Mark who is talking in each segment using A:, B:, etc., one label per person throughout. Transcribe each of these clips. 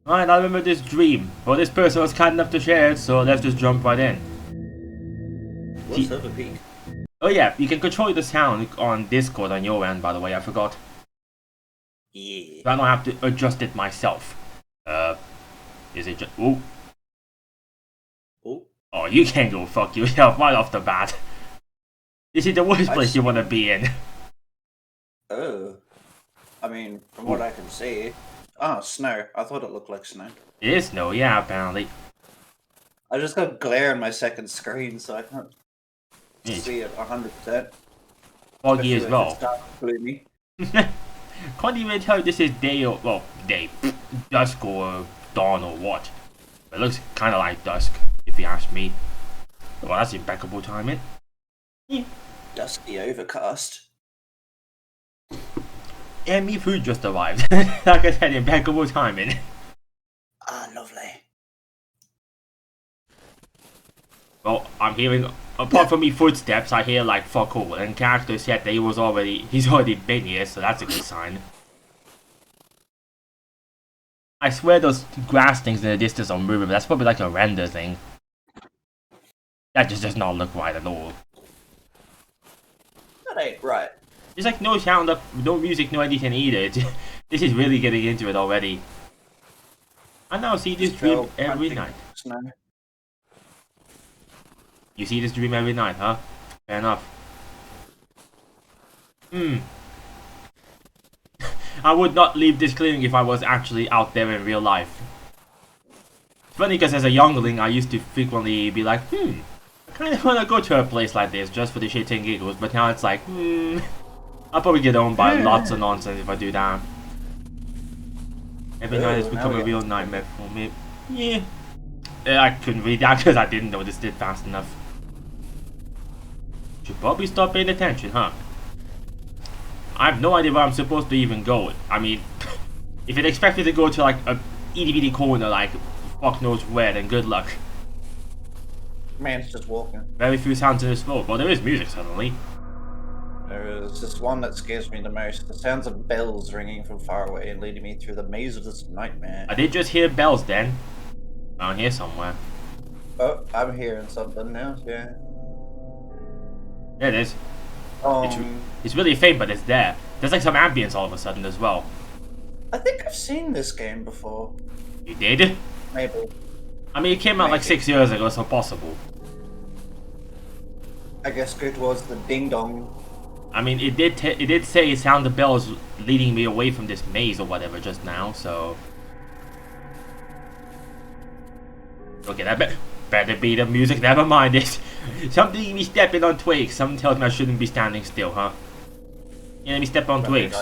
A: Alright, I remember this dream. Well, this person was kind enough to share it, so let's just jump right in.
B: What's over peak?
A: Oh yeah, you can control the sound on Discord on your end, by the way, I forgot.
B: Yeah.
A: So I don't have to adjust it myself. Is it just... Ooh.
B: Oh.
A: Oh, you can go fuck yourself right off the bat. This is the worst place you want to be in.
B: Oh. I mean, from what I can see... Oh, snow. I thought it looked like snow.
A: It is snow, yeah, apparently.
B: I just got glare on my second screen, so I can't see it 100%.
A: Foggy as well.
B: It's dark gloomy.
A: Can't even tell if this is day or... Well, day. Dusk or dawn or what. It looks kind of like dusk, if you ask me. Well, that's impeccable timing. Yeah.
B: Dusky overcast.
A: Yeah, me food just arrived. Like I said, impeccable timing.
B: Ah, lovely.
A: Well, I'm hearing, apart from me footsteps, I hear like fuck all. And character said that he's already been here, so that's a good sign. I swear those grass things in the distance are moving, but that's probably like a render thing. That just does not look right at all.
B: That ain't right.
A: There's like no sound up, no music, no anything either. This is really getting into it already. I now see this dream every night.
B: Snow.
A: You see this dream every night, huh? Fair enough. I would not leave this clearing if I was actually out there in real life. It's funny because as a youngling, I used to frequently be like, I kind of want to go to a place like this just for the shits and giggles, but now it's like, I'll probably get owned by lots of nonsense if I do that. Every night has become a real nightmare for me. Yeah. I couldn't read that because I didn't notice it fast enough. Should probably stop paying attention, huh? I have no idea where I'm supposed to even go. I mean, if it expects me to go to like a itty bitty corner, like fuck knows where, then good luck.
B: Man's just walking.
A: Very few sounds in this world. Well, there is music suddenly.
B: There is just one that scares me the most. The sounds of bells ringing from far away and leading me through the maze of this nightmare.
A: I did just hear bells then. Around here somewhere.
B: Oh, I'm hearing something now, yeah.
A: There it is. It's really faint, but it's there. There's like some ambience all of a sudden as well.
B: I think I've seen this game before.
A: You did?
B: Maybe.
A: I mean, it came out like 6 years ago, so possible.
B: I guess go towards the ding dong.
A: I mean, it did say it sounded the bells leading me away from this maze or whatever just now, so... Okay, that better be the music, never mind it. Something me stepping on twigs, something tells me I shouldn't be standing still, huh? Yeah, let me step on twigs.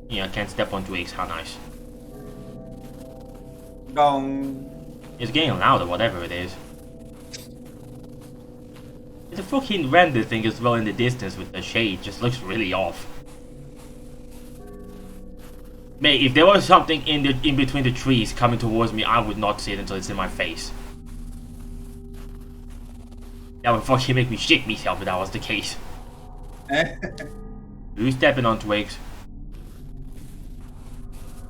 A: Yeah, I can't step on twigs, how nice.
B: Gong.
A: It's getting louder, whatever it is. The fucking render thing as well in the distance with the shade just looks really off. Mate, if there was something in between the trees coming towards me, I would not see it until it's in my face. That would fucking make me shit myself if that was the case. Who's stepping on twigs?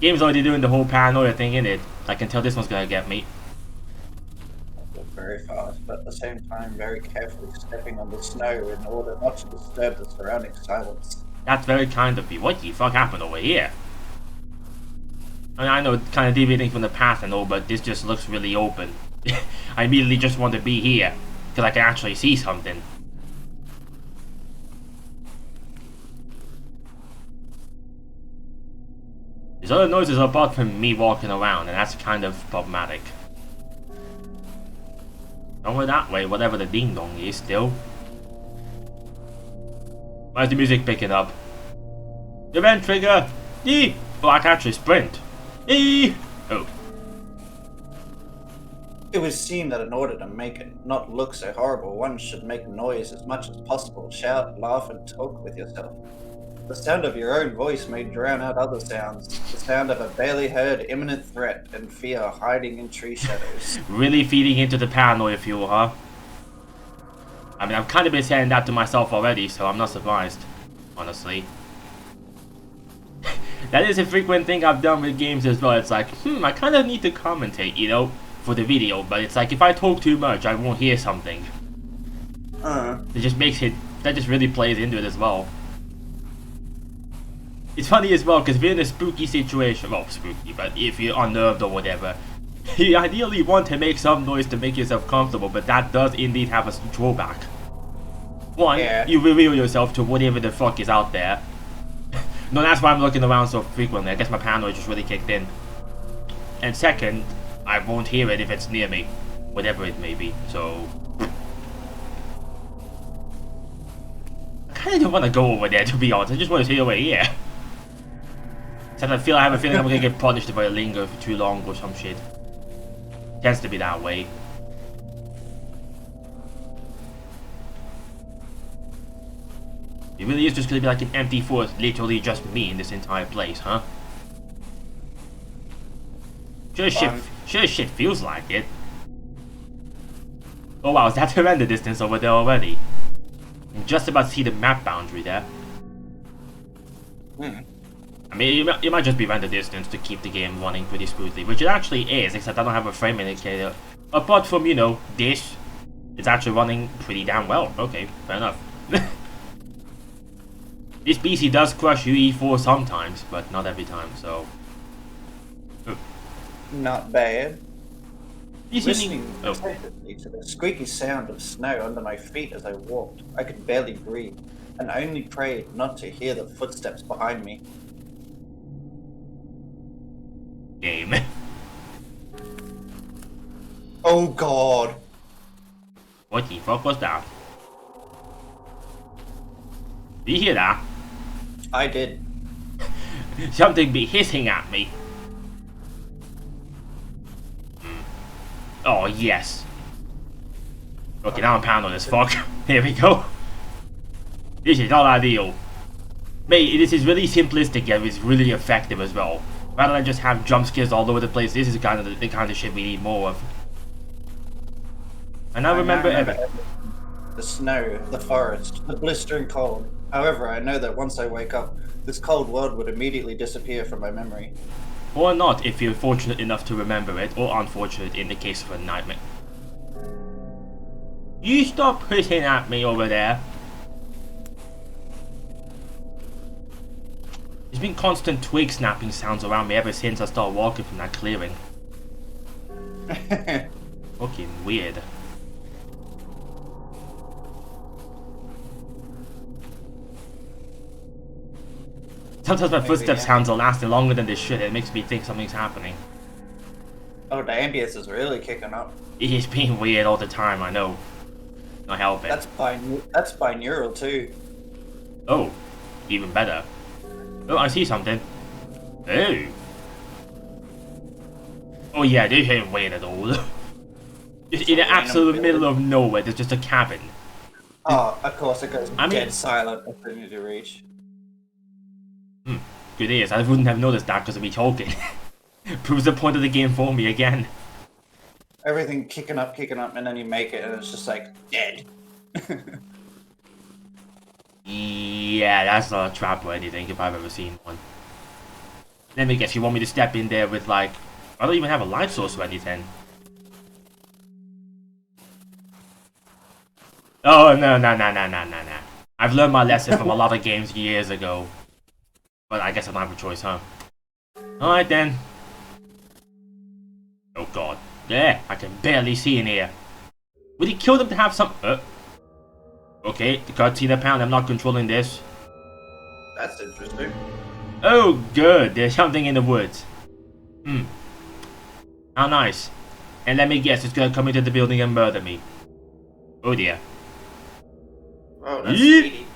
A: Game's already doing the whole paranoia thing in it. I can tell this one's gonna get me.
B: Very fast, but at the same time very carefully stepping on the snow in order not to disturb the surrounding silence.
A: That's very kind of you. What the fuck happened over here? I mean, I know it's kind of deviating from the path and all, but this just looks really open. I immediately just want to be here, because I can actually see something. There's other noises apart from me walking around, and that's kind of problematic. Somewhere that way, whatever the ding dong is still. Where's the music picking up? Event trigger! Eee! Oh, I can actually sprint. Eee! Oh.
B: It would seem that in order to make it not look so horrible, one should make noise as much as possible, shout, laugh, and talk with yourself. The sound of your own voice may drown out other sounds. The sound of a barely heard imminent threat and fear hiding in tree shadows.
A: Really feeding into the paranoia fuel, huh? I mean, I've kind of been saying that to myself already, so I'm not surprised. Honestly. That is a frequent thing I've done with games as well. It's like, I kind of need to commentate, you know, for the video, but it's like if I talk too much, I won't hear something. It just makes it, that just really plays into it as well. It's funny as well, because if you're in a spooky situation, well, spooky, but if you're unnerved or whatever, you ideally want to make some noise to make yourself comfortable, but that does indeed have a drawback. One, you reveal yourself to whatever the fuck is out there. No, that's why I'm looking around so frequently. I guess my paranoia just really kicked in. And second, I won't hear it if it's near me, whatever it may be, so... I kinda don't want to go over there, to be honest. I just want to stay over here. Except I have a feeling I'm gonna get punished if I linger for too long or some shit. Tends to be that way. It really is just gonna be like an empty forest, literally just me in this entire place, huh? Sure as shit feels like it. Oh wow, is that the render distance over there already? I'm just about to see the map boundary there. I mean, it might just be render distance to keep the game running pretty smoothly, which it actually is, except I don't have a frame indicator. Apart from, you know, this, it's actually running pretty damn well. Okay, fair enough. This PC does crush UE4 sometimes, but not every time, so...
B: Not bad.
A: Listening
B: attentively to the squeaky sound of snow under my feet as I walked, I could barely breathe, and only prayed not to hear the footsteps behind me.
A: Game.
B: Oh god!
A: What the fuck was that? Did you hear that?
B: I did.
A: Something be hissing at me. Oh, yes. Okay, now I'm paranoid as fuck. Here we go. This is not ideal. Mate, this is really simplistic, yet it's really effective as well. Rather than just have jump scares all over the place, this is the kind of shit we need more of. And I remember
B: the snow, the forest, the blistering cold. However, I know that once I wake up, this cold world would immediately disappear from my memory.
A: Or not, if you're fortunate enough to remember it, or unfortunate in the case of a nightmare. You stop hitting at me over there. There's been constant twig snapping sounds around me ever since I started walking from that clearing. Fucking weird. Sometimes my footsteps sounds are lasting longer than they should. It makes me think something's happening.
B: Oh, the ambience is really kicking up.
A: It's being weird all the time, I know. Not help it.
B: That's binaural too.
A: Oh, even better. Oh, I see something. Oh. Oh yeah, this ain't weird at all. Just in the absolute middle of nowhere, there's just a cabin.
B: Oh, of course it goes dead silent as soon as you reach.
A: Good ears, I wouldn't have noticed that because of me talking. Proves the point of the game for me again.
B: Everything kicking up, and then you make it and it's just like, dead.
A: Yeah, that's not a trap or anything if I've ever seen one. Let me guess, you want me to step in there with like... I don't even have a light source or anything. Oh, no. I've learned my lesson from a lot of games years ago. But I guess I don't have a choice, huh? Alright then. Oh god. There, I can barely see in here. Would he kill them to have some... Okay, the cutscene apparently I'm not controlling this.
B: That's interesting.
A: Oh good, there's something in the woods. How nice. And let me guess, it's gonna come into the building and murder me. Oh dear.
B: Oh, that's sweetie.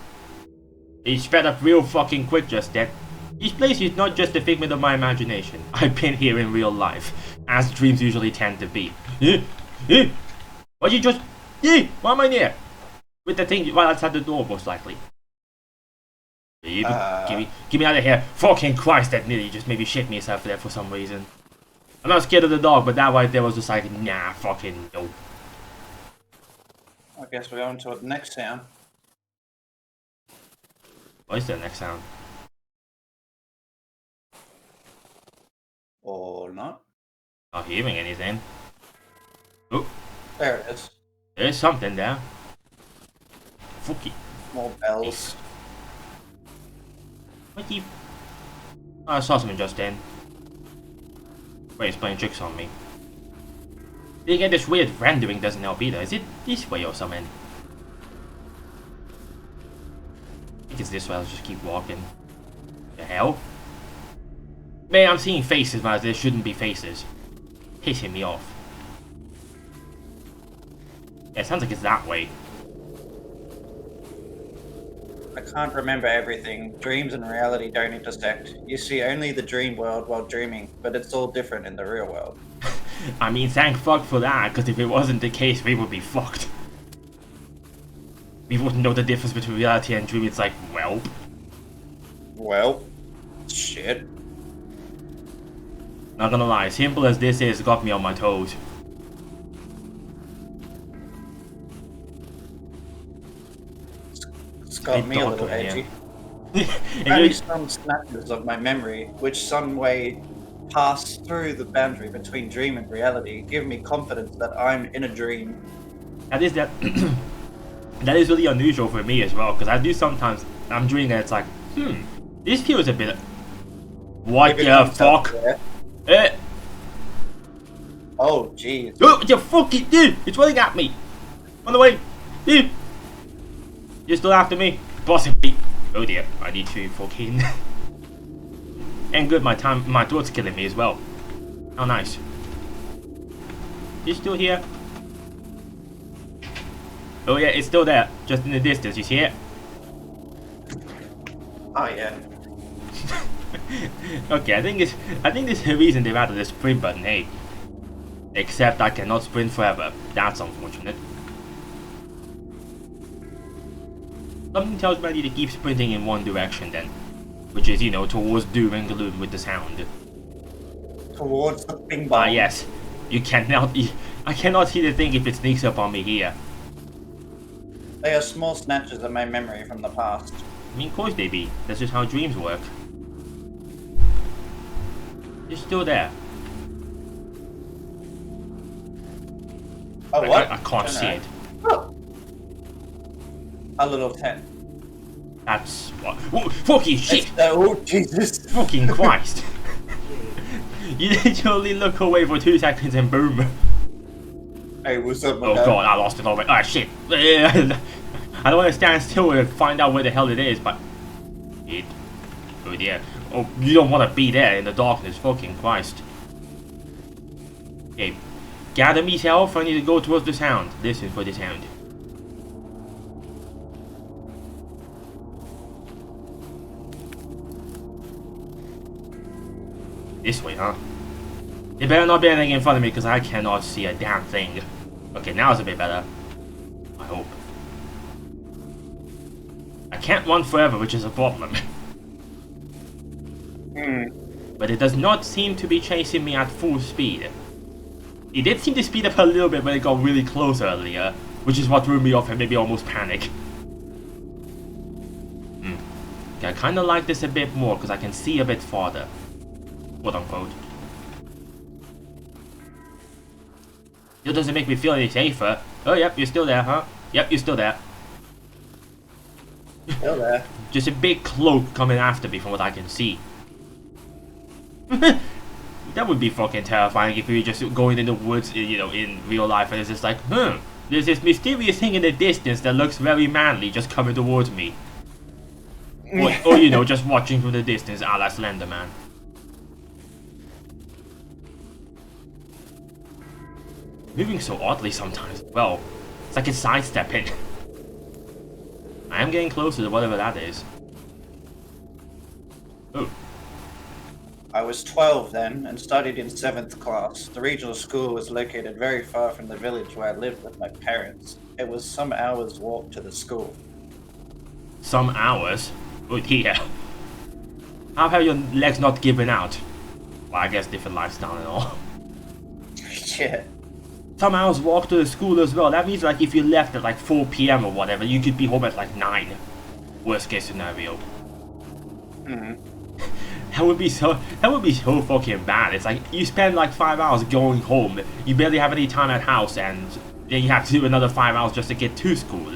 A: He sped up real fucking quick just then. This place is not just a figment of my imagination. I've been here in real life, as dreams usually tend to be. What you just... Why am I near? With the thing right outside the door, most likely. Give me out of here. Fucking Christ, that nearly just made me shit myself there for some reason. I'm not scared of the dog, but that right there was just like, nah, fucking no.
B: I guess we're going to the next sound.
A: What is the next sound?
B: Or not.
A: Not hearing anything. Oh,
B: There it is.
A: there's something there. Fuck it.
B: More bells.
A: What the... I saw something just then. Wait, it's playing tricks on me. Then again, this weird rendering doesn't help either. Is it this way or something? I think it's this way. Let's just keep walking. The hell? Man, I'm seeing faces, but there shouldn't be faces. Pissing me off. Yeah, it sounds like it's that way.
B: I can't remember everything. Dreams and reality don't intersect. You see only the dream world while dreaming, but it's all different in the real world.
A: I mean, thank fuck for that, because if it wasn't the case, we would be fucked. We wouldn't know the difference between reality and dream. It's like, well...
B: Well, shit.
A: Not gonna lie, simple as this is, got me on my toes.
B: It's got me a little edgy.
A: And
B: Only
A: you-
B: some snatches of my memory, which some way pass through the boundary between dream and reality, give me confidence that I'm in a dream.
A: that is that is really unusual for me as well, because I do sometimes, I'm dreaming and it's like, this feels a bit... What
B: Maybe
A: the
B: I'm
A: fuck?
B: there. Oh, jeez.
A: Oh, the fucking dude! It's running at me! On the way! Dude! You're still after me? Possibly. Oh dear, I need to fucking... And good, my throat's killing me as well. How nice. You still here? Oh yeah, it's still there. Just in the distance, you see it?
B: Oh, yeah.
A: Okay, I think this is the reason they've added the sprint button, hey. Except I cannot sprint forever. That's unfortunate. Something tells me I need to keep sprinting in one direction then. Which is, you know, towards doom and gloom with the sound.
B: Towards the bing bong.
A: Ah yes. You cannot... I cannot see the thing if it sneaks up on me here.
B: They are small snatches of my memory from the past.
A: I mean, of course they be. That's just how dreams work. You're still there.
B: Oh, what?
A: I can't see it.
B: Oh. A little tent.
A: That's what. Whoa, fucking shit!
B: Oh, Jesus.
A: Fucking Christ! You literally look away for 2 seconds and boom.
B: Hey, what's up, my
A: Oh
B: guy?
A: god, I lost it already. Ah shit! I don't want to stand still and find out where the hell it is, but it. Oh dear. Oh, you don't want to be there in the darkness. Fucking Christ. Okay, gather myself. I need to go towards the sound. Listen for the sound. This way, huh? It better not be anything in front of me because I cannot see a damn thing. Okay, now it's a bit better. I hope. I can't run forever, which is a problem. But it does not seem to be chasing me at full speed. It did seem to speed up a little bit when it got really close earlier, which is what threw me off and made me almost panic. Okay, I kind of like this a bit more because I can see a bit farther. Quote unquote. Still doesn't make me feel any safer. Oh, yep, you're still there, huh? Yep, you're still there.
B: Still there.
A: Just a big cloak coming after me from what I can see. That would be fucking terrifying if we were just going in the woods, you know, in real life, and it's just like, there's this mysterious thing in the distance that looks very manly just coming towards me. Or you know, just watching from the distance, a la Slender Man. Moving so oddly sometimes. Well, it's like it's sidestepping. I am getting closer to whatever that is. Oh.
B: I was 12 then and studied in 7th class. The regional school was located very far from the village where I lived with my parents. It was some hours' walk to the school.
A: Some hours? Oh dear. How have your legs not given out? Well, I guess different lifestyle and all.
B: Yeah.
A: Some hours walk to the school as well. That means like if you left at like 4 PM or whatever, you could be home at like 9. Worst case scenario. That would be so fucking bad. It's like you spend like 5 hours going home, you barely have any time at house, and then you have to do another 5 hours just to get to school.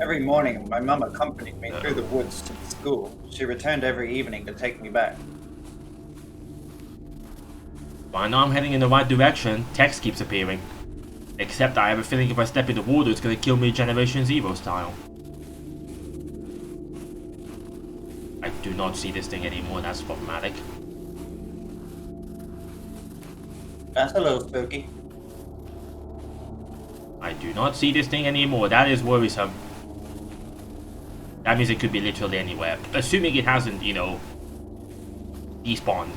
B: Every morning, my mum accompanied me through the woods to the school. She returned every evening to take me back.
A: Well, now I'm heading in the right direction. Text keeps appearing. Except I have a feeling if I step in the water, it's gonna kill me Generation Zero style. I do not see this thing anymore, that's problematic.
B: That's a little spooky.
A: I do not see this thing anymore, that is worrisome. That means it could be literally anywhere. Assuming it hasn't, you know, despawned.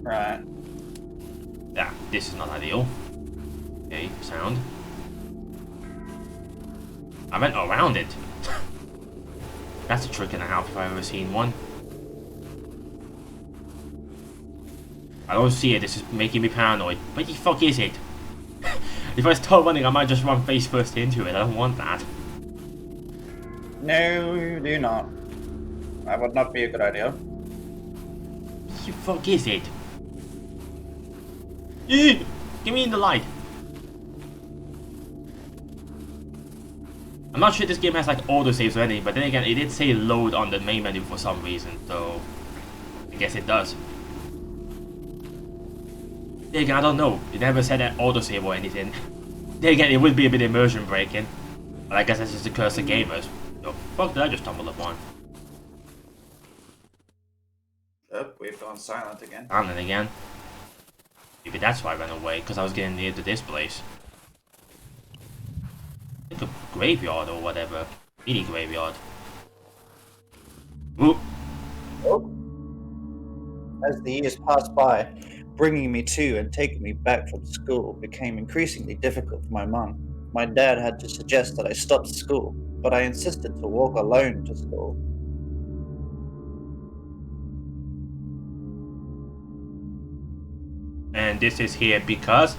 B: Right.
A: Yeah, this is not ideal. Okay, sound. I went around it. That's a trick and a half if I've ever seen one. I don't see it, this is making me paranoid. What the fuck is it? If I start running, I might just run face first into it. I don't want that.
B: No, you do not. That would not be a good idea.
A: What the fuck is it? Give me in the light. I'm not sure this game has like autosaves or anything, but then again, it did say load on the main menu for some reason, so I guess it does. Then again, I don't know. It never said that autosave or anything. Then again, it would be a bit immersion breaking, but I guess that's just the curse of gamers. So, fuck did I just stumble upon?
B: Oh, we've gone silent again.
A: And again. Maybe that's why I ran away, because I was getting near to this place. Like a graveyard or whatever. Mini graveyard. Ooh.
B: Oh. As the years passed by, bringing me to and taking me back from school became increasingly difficult for my mum. My dad had to suggest that I stop school, but I insisted to walk alone to school.
A: And this is here because...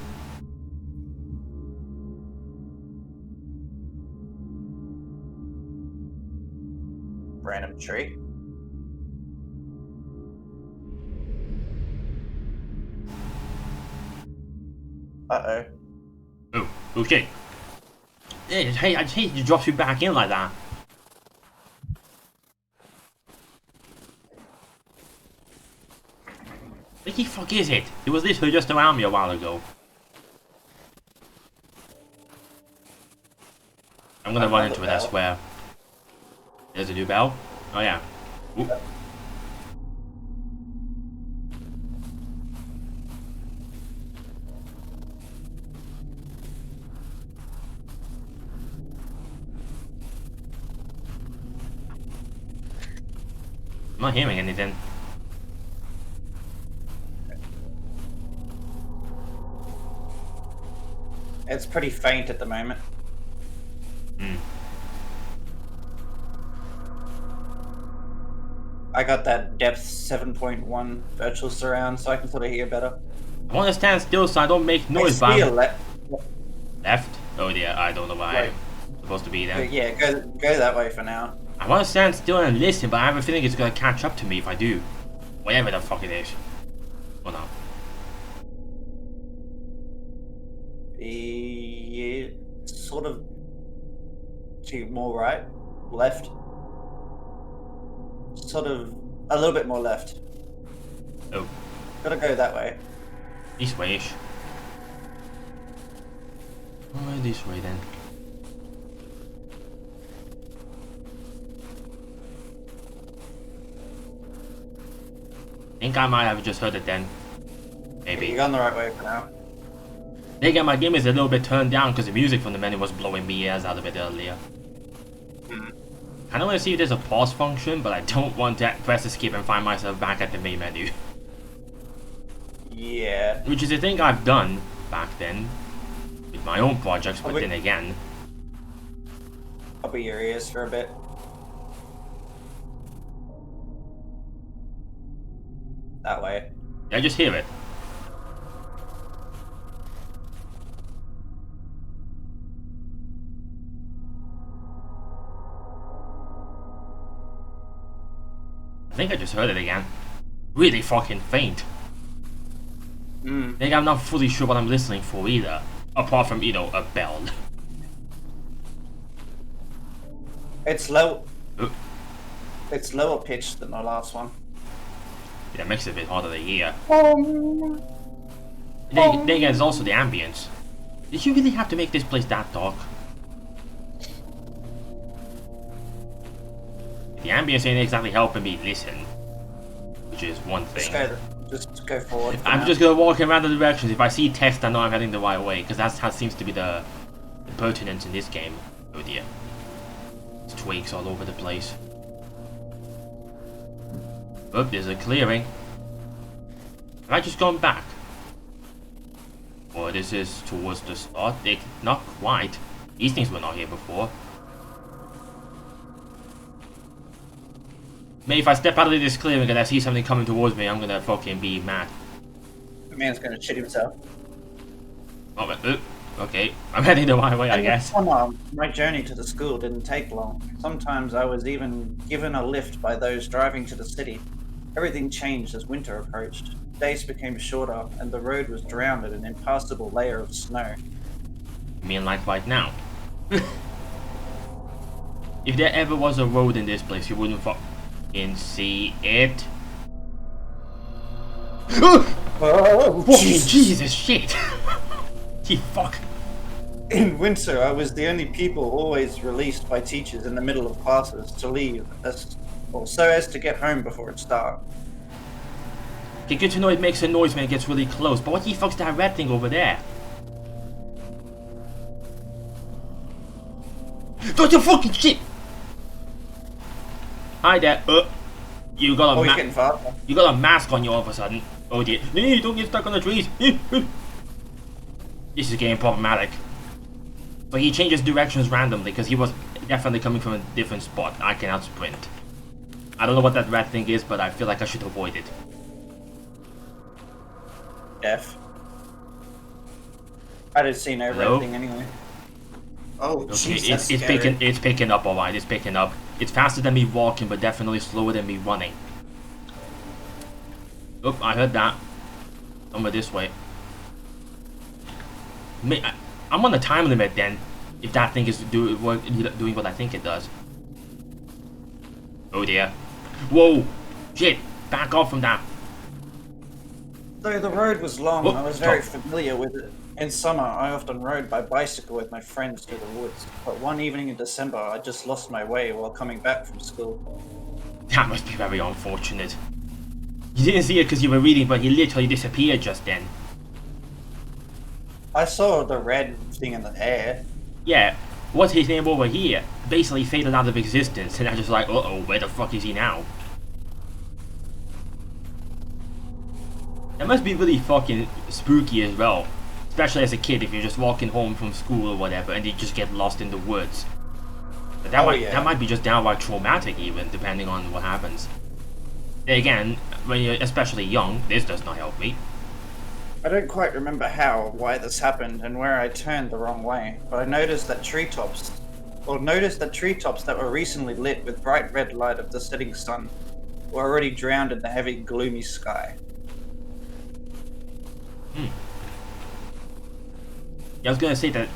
B: Random tree. Uh-oh.
A: Oh, okay. Hey, I hate it drops you back in like that. What the fuck is it? It was literally just around me a while ago. I'm gonna run into it, I swear. There's a new bell? Oh yeah. Ooh. I'm not hearing anything.
B: It's pretty faint at the moment. I got that depth 7.1 virtual surround, so I can sort of hear better.
A: I want to stand still so I don't make noise,
B: I see
A: but
B: a left.
A: left? Oh yeah, I don't know why
B: Right.
A: I'm supposed to be there.
B: Yeah, go that way for now.
A: I want to stand still and listen, but I have a feeling it's gonna catch up to me if I do. Whatever the fuck it is. Oh no.
B: Yeah, sort of to more right, left. Sort of a little bit more left.
A: Oh,
B: Gotta go that way.
A: this way-ish. Oh, this way then. Think I might have just heard it then. Maybe.
B: You're going the right way for now.
A: Then again, my game is a little bit turned down because the music from the menu was blowing me ears out a bit earlier. I don't want to see if there's a pause function, but I don't want to press escape and find myself back at the main menu.
B: Yeah.
A: Which is a thing I've done back then with my own projects, but
B: wait.
A: then again,
B: Cover your ears for a bit. That way.
A: I just hear it. just heard it again. Really fucking faint. Like I'm not fully sure what I'm listening for either. Apart from, you know, a bell.
B: It's low. It's lower pitched than the last one.
A: Yeah, it makes it a bit harder to hear. Then again, it's also the ambience. Did you really have to make this place that dark? The ambience ain't exactly helping me listen. Which is one thing.
B: Just go forward.
A: I'm just gonna walk in random directions. If I see text, I know I'm heading the right way, because that's how it seems to be the pertinence in this game. Oh dear. There's twigs all over the place. Oh, there's a clearing. Have I just gone back? Or this is towards the start? Not quite. These things were not here before. Maybe if I step out of this clearing and I see something coming towards me, I'm gonna fucking be mad.
B: The man's gonna shit himself.
A: Oh, okay. I'm heading the right way, I guess.
B: My journey to the school didn't take long. Sometimes I was even given a lift by those driving to the city. Everything changed as winter approached. Days became shorter, and the road was drowned in an impassable layer of snow.
A: You mean like right now? If there ever was a road in this place, you wouldn't fucking see it.
B: Oh,
A: fucking Jesus shit! You fuck.
B: In winter, I was the only people always released by teachers in the middle of classes to leave, so as to get home before it's dark.
A: Okay, good to know it makes a noise when it gets really close, but what the fuck's that red thing over there? Don't you fucking shit! Hi there. You got a mask on you all of a sudden. Oh dear. No, don't get stuck on the trees. This is getting problematic. But he changes directions randomly because he was definitely coming from a different spot. I cannot sprint. I don't know what that red thing is, but I feel like I should avoid it.
B: F. I didn't see no red thing anyway. Oh,
A: okay,
B: geez,
A: it's picking up, alright. It's picking up. It's faster than me walking, but definitely slower than me running. Oh, I heard that. Somewhere this way. I'm on the time limit then, if that thing is doing what I think it does. Oh dear. Whoa! Shit! Back off from that.
B: Though the road was long, I was very familiar with it. In summer, I often rode by bicycle with my friends through the woods, but one evening in December, I just lost my way while coming back from school.
A: That must be very unfortunate. You didn't see it because you were reading, but he literally disappeared just then.
B: I saw the red thing in the air.
A: Yeah, what's his name over here? Basically faded out of existence, and I'm just like, uh-oh, where the fuck is he now? That must be really fucking spooky as well. Especially as a kid, if you're just walking home from school or whatever, and you just get lost in the woods. But that might be just downright traumatic even, depending on what happens. Then again, when you're especially young, this does not help me.
B: I don't quite remember why this happened, and where I turned the wrong way, but I noticed that treetops that were recently lit with bright red light of the setting sun were already drowned in the heavy, gloomy sky.
A: Yeah, I was gonna say that,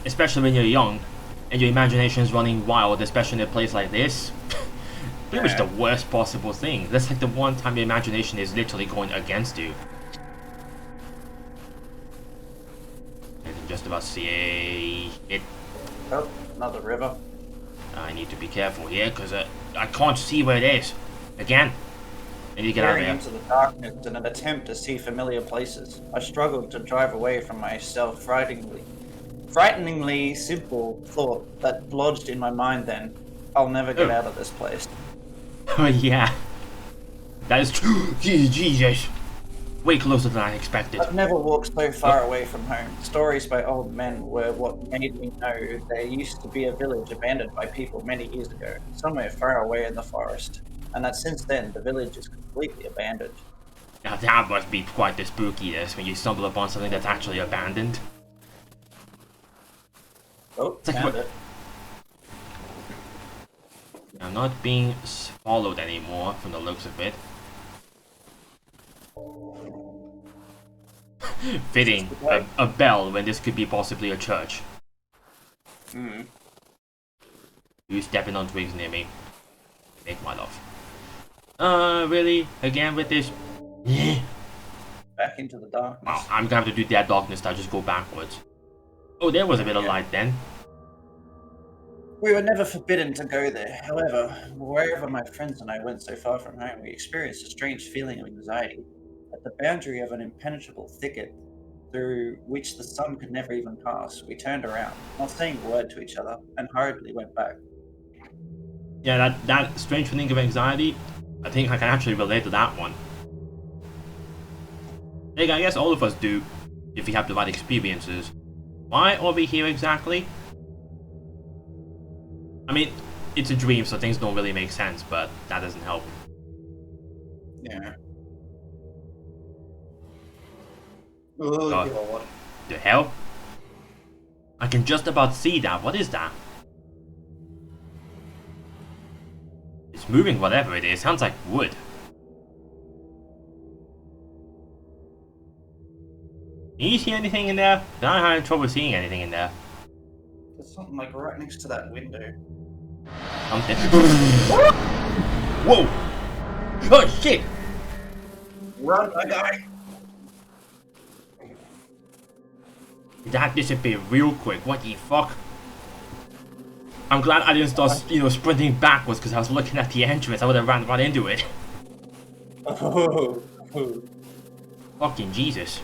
A: especially when you're young, and your imagination is running wild, especially in a place like this, pretty much the worst possible thing. That's like the one time your imagination is literally going against you. I can just about see it.
B: Oh, another river.
A: I need to be careful here, because I can't see where it is. Again. I need to get out of here.
B: Into the darkness in an attempt to see familiar places, I struggled to drive away from myself frighteningly simple thought that lodged in my mind then. I'll never get out of this place.
A: Oh yeah. That is true. Jesus. Way closer than I expected.
B: I've never walked so far away from home. Stories by old men were what made me know there used to be a village abandoned by people many years ago, somewhere far away in the forest. And that since then, the village is completely abandoned.
A: Now that must be quite the spookiness when you stumble upon something that's actually abandoned.
B: Oh, found it.
A: I'm not being swallowed anymore from the looks of it. Fitting, a bell when this could be possibly a church. You stepping on twigs near me. Make my love. Really? Again with this?
B: Back into the darkness.
A: Wow, I'm gonna have to do that darkness style, just go backwards. Oh, there was a bit of light then.
B: We were never forbidden to go there. However, wherever my friends and I went so far from home, we experienced a strange feeling of anxiety. At the boundary of an impenetrable thicket through which the sun could never even pass, we turned around, not saying a word to each other, and hurriedly went back.
A: Yeah, that strange feeling of anxiety, I think I can actually relate to that one. Like, I guess all of us do, if we have the right experiences. Why are we here exactly? I mean, it's a dream, so things don't really make sense, but that doesn't help.
B: Yeah. Oh,
A: God.
B: God.
A: The hell? I can just about see that. What is that? It's moving, whatever it is. Sounds like wood. Can you see anything in there? I had trouble seeing anything in there.
B: There's something like right next to that window.
A: Something. Whoa! Oh shit!
B: Run, my guy!
A: That disappeared real quick. What the fuck? I'm glad I didn't start, sprinting backwards because I was looking at the entrance. I would have ran right into it.
B: Oh.
A: Fucking Jesus.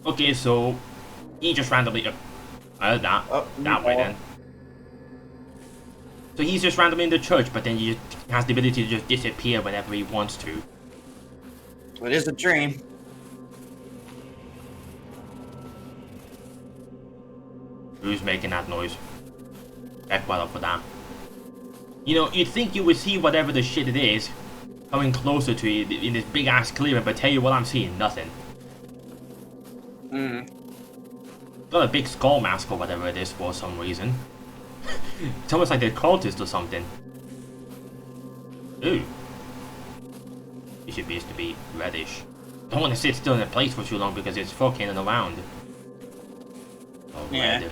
A: Okay, so he just randomly that way then. So he's just randomly in the church, but then he has the ability to just disappear whenever he wants to.
B: It is a dream.
A: Who's making that noise? Back well up for that. You'd think you would see whatever the shit it is coming closer to you in this big ass clearing, but tell you what, I'm seeing nothing. Got a big skull mask or whatever it is for some reason. It's almost like they're cultists or something. Ooh. It should be used to be reddish. Don't want to sit still in a place for too long because it's fucking around. Oh,
B: yeah.
A: Red.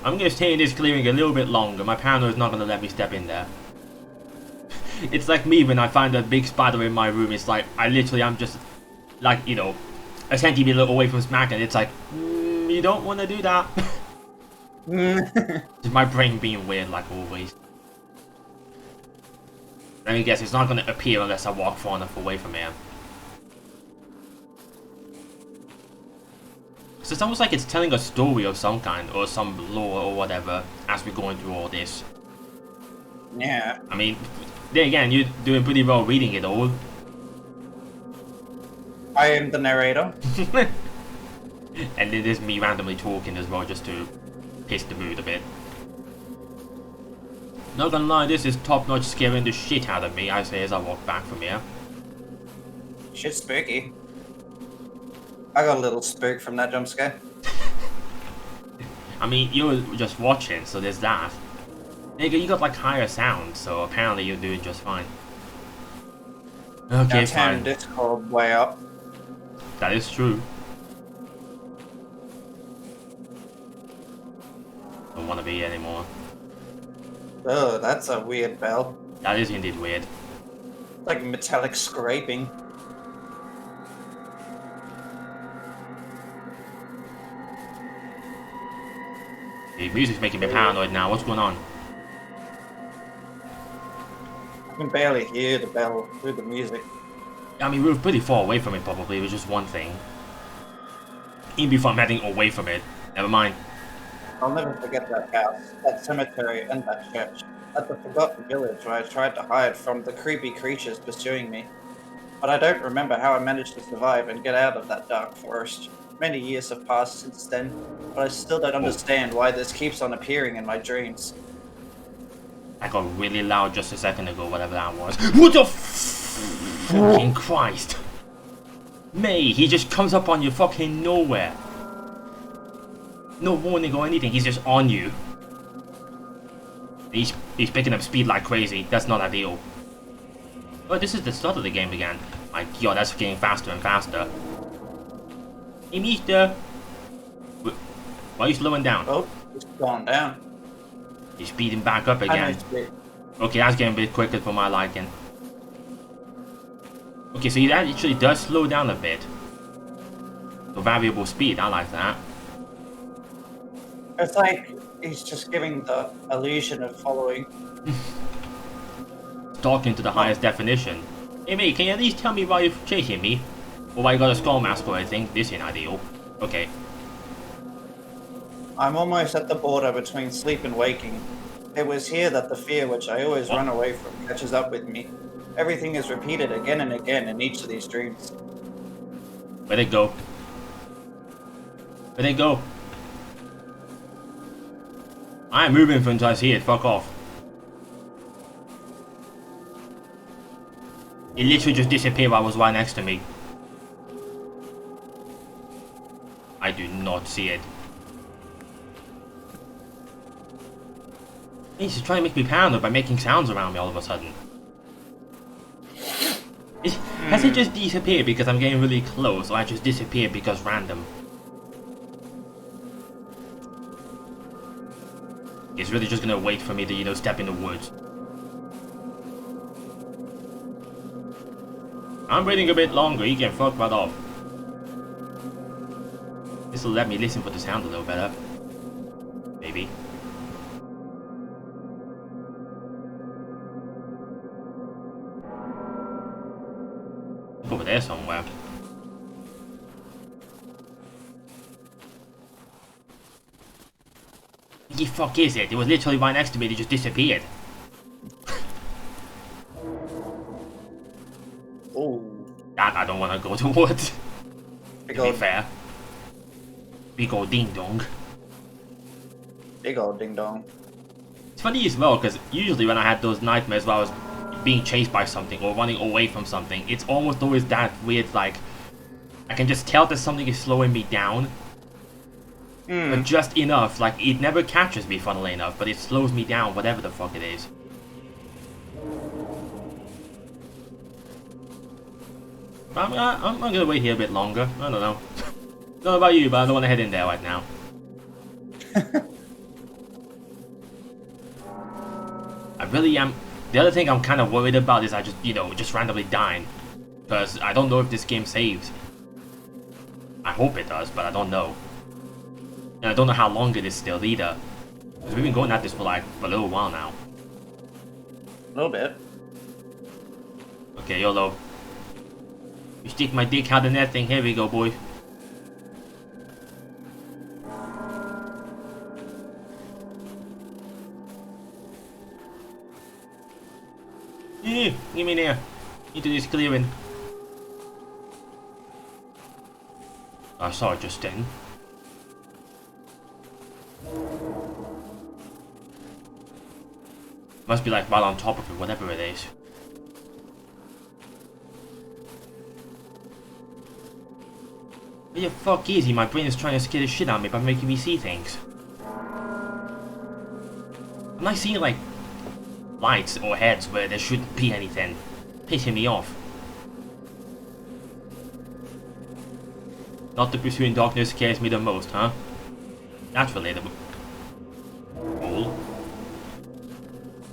A: I'm gonna stay in this clearing a little bit longer. My paranoia is not gonna let me step in there. It's like me when I find a big spider in my room. It's like I'm just like a centimeter away from smacking. It's like you don't want to do that. It's my brain being weird like always. Let me guess, it's not gonna appear unless I walk far enough away from here. So it's almost like it's telling a story of some kind, or some lore or whatever, as we're going through all this.
B: Yeah.
A: I mean, there again, you're doing pretty well reading it all.
B: I am the narrator.
A: And it is me randomly talking as well, just to piss the mood a bit. Not gonna lie, this is top-notch scaring the shit out of me, I say as I walk back from here.
B: Shit's spooky. I got a little spooked from that jump scare.
A: I mean, you were just watching, so there's that. Nigga, you got like higher sound, so apparently you're doing just fine. Okay, fine.
B: Discord way up.
A: That is true. Don't want to be anymore.
B: Oh, that's a weird bell.
A: That is indeed weird.
B: Like metallic scraping.
A: The music's making me paranoid now. What's going on?
B: I can barely hear the bell through the music.
A: I mean, we were pretty far away from it probably. It was just one thing. Even before I'm heading away from it. Never mind.
B: I'll never forget that house, that cemetery, and that church. At the forgotten village where I tried to hide from the creepy creatures pursuing me. But I don't remember how I managed to survive and get out of that dark forest. Many years have passed since then, but I still don't understand why this keeps on appearing in my dreams.
A: I got really loud just a second ago, whatever that was. What the fucking Christ? May, he just comes up on you fucking nowhere. No warning or anything, he's just on you. He's picking up speed like crazy. That's not ideal. Oh, this is the start of the game again. My god, that's getting faster and faster. Hey, mister. Why are you slowing down?
B: Oh, it's gone down.
A: He's speeding back up again. Okay, that's getting a bit quicker for my liking. Okay, so he actually does slow down a bit. So variable speed, I like that.
B: It's like he's just giving the illusion of following.
A: Talking to the highest definition. Hey mate, can you at least tell me why you're chasing me? Or why you got a skull mask or anything? This ain't ideal. Okay.
B: I'm almost at the border between sleep and waking. It was here that the fear which I always run away from catches up with me. Everything is repeated again and again in each of these dreams.
A: Where'd it go? Where'd it go? I'm moving until I see it, fuck off. It literally just disappeared while it was right next to me. I do not see it. He's trying to make me paranoid by making sounds around me all of a sudden. Has it just disappeared because I'm getting really close, or I just disappeared because random? It's really just gonna wait for me to, you know, step in the woods. I'm waiting a bit longer, you can fuck right off. This'll let me listen for the sound a little better. Maybe. Over there somewhere. The fuck is it? It was literally right next to me, it just disappeared.
B: Oh.
A: That I don't want to go towards. To be fair. Big ol' ding dong.
B: Big old ding dong.
A: It's funny as well, because usually when I had those nightmares where I was being chased by something or running away from something, it's almost always that weird, like, I can just tell that something is slowing me down. But just enough, like, it never catches me, funnily enough, but it slows me down, whatever the fuck it is. I'm gonna wait here a bit longer, I don't know. Don't know about you, but I don't want to head in there right now. I really am. The other thing I'm kind of worried about is I just, you know, just randomly dying. Because I don't know if this game saves. I hope it does, but I don't know. And I don't know how long it is still either. Because we've been going at this for like a little while now.
B: A little bit.
A: Okay, YOLO. You stick my dick out in that thing, here we go, boy. Give me there. Into this clearing. I saw it just then. Must be like right on top of it, whatever it is. Where the fuck is he? My brain is trying to scare the shit out of me by making me see things. I'm not seeing like lights or heads where there shouldn't be anything. Pissing me off. Not the pursuing darkness scares me the most, huh? That's relatable. Cool.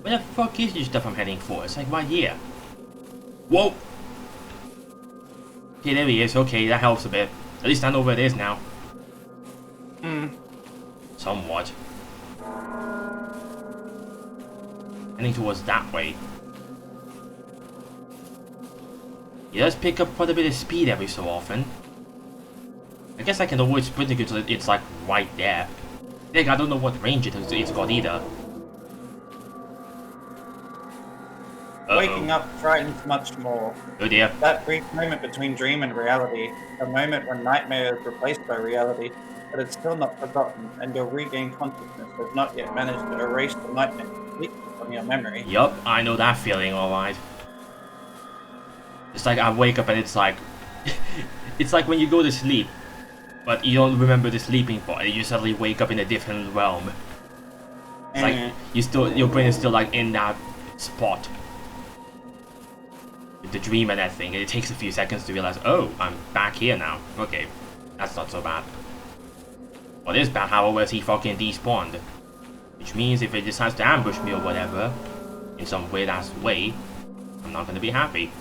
A: Where the fuck is this stuff I'm heading for? It's like right here. Whoa! Okay, there he is. Okay, that helps a bit. At least I know where it is now. Somewhat. Heading towards that way. He does pick up quite a bit of speed every so often. I guess I can avoid sprinting until it's like right there. Heck, I don't know what range it's got either.
B: Waking up frightens much more.
A: Oh dear.
B: That brief moment between dream and reality, a moment when nightmare is replaced by reality, but it's still not forgotten, and your regained consciousness has not yet managed to erase the nightmare completely from your memory.
A: Yup, I know that feeling, alright. It's like I wake up and it's like... it's like when you go to sleep, but you don't remember the sleeping part. You suddenly wake up in a different realm. It's like your brain is still like in that spot with the dream and that thing, and it takes a few seconds to realize, oh, I'm back here now. Okay, that's not so bad. What is bad, however, is he fucking despawned, which means if he decides to ambush me or whatever in some weird ass way, I'm not gonna be happy.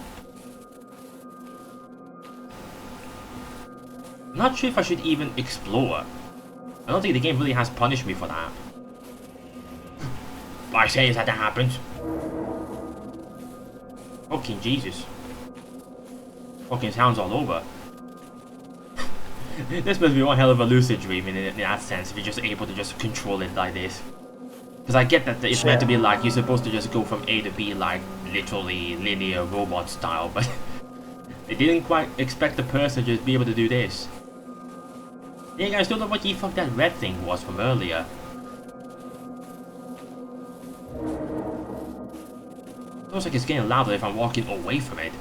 A: I'm not sure if I should even explore. I don't think the game really has punished me for that. What I say is that happens. Fucking Jesus. Fucking sounds all over. This must be one hell of a lucid dream in that sense, if you're just able to just control it like this. Because I get that it's meant to be like, you're supposed to just go from A to B like literally linear robot style, but they didn't quite expect the person to just be able to do this. Yeah, guys, don't know what the fuck that red thing was from earlier. Looks like it's getting louder if I'm walking away from it.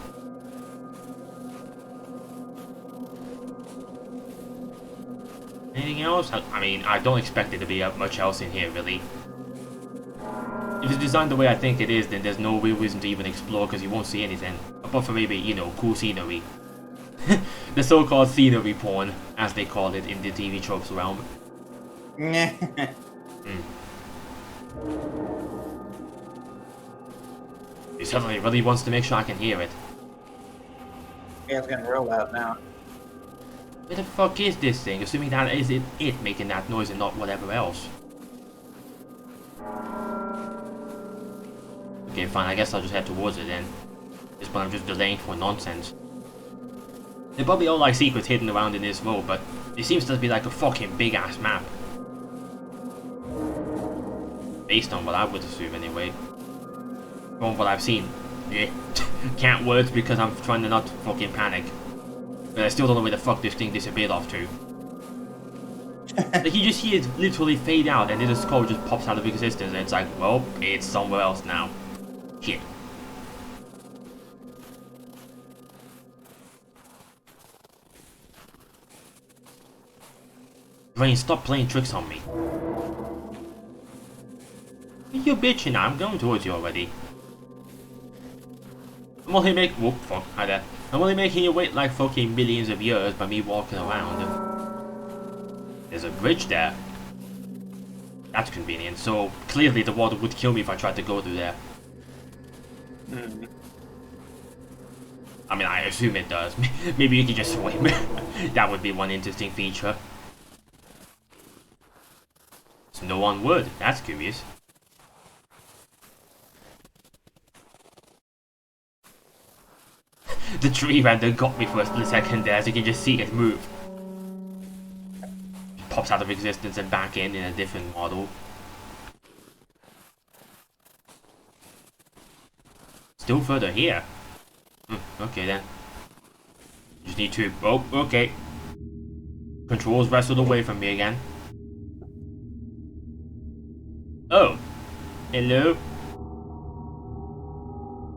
A: Anything else? I mean, I don't expect there to be much else in here, really. If it's designed the way I think it is, then there's no real reason to even explore, because you won't see anything. Apart from maybe, you know, cool scenery. The so-called scenery porn, as they call it in the TV tropes realm. He suddenly really wants to make sure I can hear it.
B: Yeah, it's getting real loud now.
A: Where the fuck is this thing? Assuming that is it making that noise and not whatever else. Okay, fine, I guess I'll just head towards it then. This one I'm just delaying for nonsense. There probably all like secrets hidden around in this road, but it seems to be like a fucking big ass map. Based on what I would assume anyway. From what I've seen. Yeah. Can't words because I'm trying to not fucking panic. But I still don't know where the fuck this thing disappeared off to. Like you just see it literally fade out and then the skull just pops out of existence and it's like, well, it's somewhere else now. Shit. Brain, stop playing tricks on me. You're bitching now, I'm going towards you already. I'm only making— whoop, fuck, hi there. I'm only making you wait like fucking millions of years by me walking around. There's a bridge there. That's convenient, so clearly the water would kill me if I tried to go through there. I mean, I assume it does. Maybe you can just swim. That would be one interesting feature. So no one would. That's curious. The tree render got me for a split second there, so you can just see it move. It pops out of existence and back in a different model. Still further here. Okay then. Just need to— oh, okay. Controls wrestled away from me again. Oh. Hello?